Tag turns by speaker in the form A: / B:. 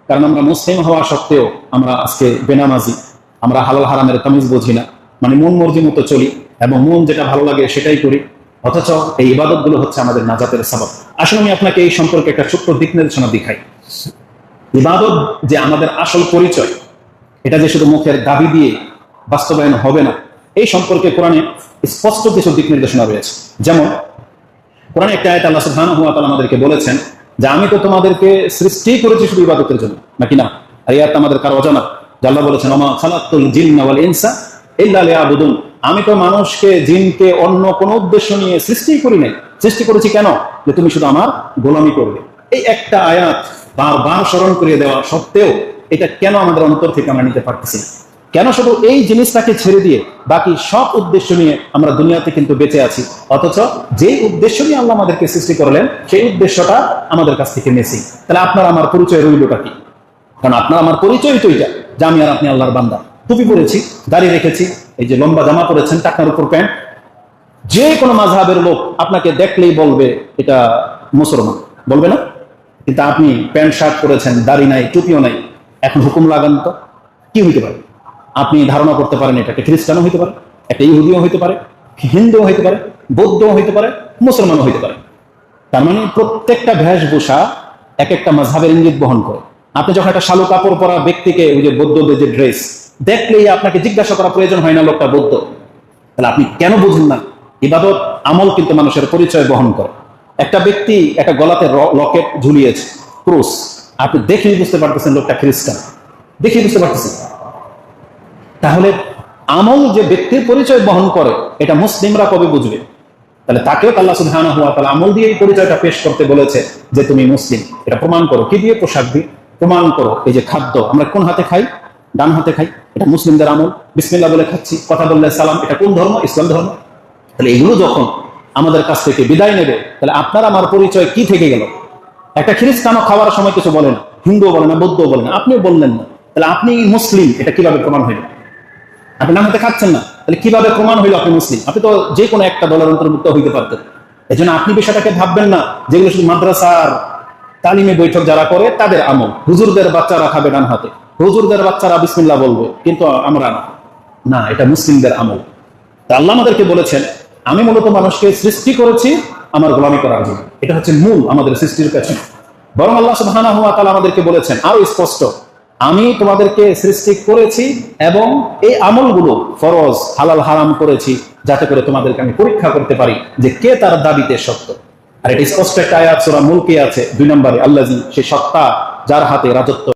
A: কারণ আমরা মুসলিম হওয়া সত্ত্বেও আমরা আজকে বেনামাজি, আমরা হালাল হারামের তামিজ বুঝি না, মানে মন মর্জি মতো চলি এবং মন যেটা ভালো লাগে সেটাই করি। অথচ এই ইবাদতগুলো হচ্ছে আমাদের নাজাতের সাবাব। আসলে আমি আপনাকে এই সম্পর্কে একটা ছোট্ট দিক নির্দেশনা দেখাই। ইবাদত যে আমাদের আসল পরিচয়, এটা যে শুধু মুখের দাবি দিয়ে বাস্তবায়ন হবে না, এই সম্পর্কে কোরআনে স্পষ্ট কিছু দিক নির্দেশনা রয়েছে। যেমন কোরআনে একটা আয়াত আল্লাহ সুবহানাহু ওয়া তাআলা আমাদেরকে বলেছেন যে আমি তো তোমাদেরকে সৃষ্টি করেছি শুধু ইবাদতের জন্য, নাকি না? আর এই আয়াতটা আমাদের কারো অজানা। আল্লাহ বলেছেন ওমা খালাকতুল জিন্না ওয়াল ইনসা ইল্লা লিয়াবুদুন, আমি তো মানুষকে জিনকে অন্য কোনো উদ্দেশ্য নিয়ে সৃষ্টি করি নাই। সৃষ্টি করেছি কেন? যে তুমি শুধু আমার গোলামি করবে। এই একটা আয়াত বারবার স্মরণ করিয়ে দেওয়া সত্ত্বেও এটা কেন আমাদের অন্তর থেকে আমরা নিতে পারতেছি? কেন শুধু এই জিনিসটাকে ছেড়ে দিয়ে বাকি সব উদ্দেশ্য নিয়ে আমরা দুনিয়াতে কিন্তু বেঁচে আছি, অথচ যে উদ্দেশ্য নিয়ে আল্লাহ আমাদেরকে সৃষ্টি করলেন সেই উদ্দেশ্যটা আমাদের কাছ থেকে মিসিং। তাহলে আপনার আমার পরিচয় রইলটা কি? কারণ আপনার আমার পরিচয় তো এটা যে আমি আর আপনি আল্লাহর বান্দা। টুপি পরেছি, দাড়ি রেখেছি, এই যে লম্বা জামা পরেছেন, টাকনার উপর প্যান্ট, যে কোনো মাযহাবের লোক আপনাকে দেখলেই বলবে এটা মুসলমান, বলবে না? কিন্তু আপনি প্যান্ট শার্ট পরেছেন, দাড়ি নাই, টুপিও নাই, এখন হুকুম লাগান তো কি হইতে পারে? আপনি ধারণা করতে পারেন এটা একটা খ্রিস্টানও হইতে পারে, একটা ইহুদিও হইতে পারে, হিন্দুও হইতে পারে, বৌদ্ধও হইতে পারে, মুসলমানও হইতে পারে। তার মানে প্রত্যেকটা বেশভূষা এক একটা মাযহাবের ইঙ্গিত বহন করে। আপনি যখন একটা শালু কাপড় পরা ব্যক্তিকে, ওই যে বৌদ্ধদের যে ড্রেস, দেখলেই আপনাকে জিজ্ঞাসা করা প্রয়োজন হয় না লোকটা বৌদ্ধ? তাহলে আপনি কেন বুঝুন না ইবাদত আমল কিন্তু মানুষের পরিচয় বহন করে। একটা ব্যক্তি একটা গলাতে লকেট ঝুলিয়েছে, ক্রুশ, আপনি দেখেই বুঝতে পারতেছেন লোকটা খ্রিস্টান, দেখেই বুঝতে পারতেছেন। তাহলে আমল যে ব্যক্তির পরিচয় বহন করে এটা মুসলিমরা কবে বুঝবে? তাহলে তাকেও আল্লাহ সুবহানাহু ওয়া তাআলা আমল দিয়ে এই পরিচয়টা পেশ করতে বলেছে যে তুমি মুসলিম। এটা প্রমাণ করো কি দিয়ে? পোশাক দিয়ে প্রমাণ করো। এই যে খাদ্য আমরা কোন হাতে খাই? ডান হাতে খাই, এটা মুসলিমদের আমল। বিসমিল্লাহ বলে খাচ্ছি, কথা বললে সালাম, এটা কোন ধর্ম? ইসলাম ধর্ম। তাহলে এগুলো যখন আমাদের কাছ থেকে বিদায় নেবে, তাহলে আপনার আমার পরিচয় কি থেকে গেল? একটা খ্রিস্টানও খাওয়ার সময় কিছু বলে না, হিন্দুও বলে না, বৌদ্ধও বলে না, আপনিও বললেন না। তাহলে আপনি মুসলিম এটা কিভাবে প্রমাণ হইল? আপনি ডান হাতে খাচ্ছেন না, তাহলে কিভাবে প্রমাণ হইল আপনি মুসলিম? আপনি তো যে কোনো একটা দলের অন্তর্ভুক্ত হইতে পারতেন। এই জন্য আপনি বিষয়টাকে ভাববেন না যেগুলো শুধু মাদ্রাসার তালিমে বৈঠক যারা করে তাদের আমল। হুজুরদের বাচ্চারা খাবে ডান হাতে, হুজুরদের বাচ্চারা বিসমিল্লাহ বলবে, কিন্তু আমরা না, এটা মুসলিমদের আমল। তা আল্লাহ আমাদেরকে বলেছেন আমি মূলত মানুষকে সৃষ্টি করেছি আমার গোলামি করার জন্য। এটা হচ্ছে মূল আমাদের সৃষ্টির পেছনে। বরং আল্লাহ সুবহানাহু ওয়া তাআলা আমাদেরকে বলেছেন আরো স্পষ্ট, আমি তোমাদেরকে সৃষ্টি করেছি এবং এই আমলগুলো ফরজ হালাল হারাম করেছি যাতে করে তোমাদেরকে আমি পরীক্ষা করতে পারি যে কে তার দাবিতে সত্য। আর এটা স্পষ্ট একটা আয়াত সূরা মুলকে আছে 2 নম্বরে, আল্লাযী, সে সত্তা যার হাতে রাজত্ব।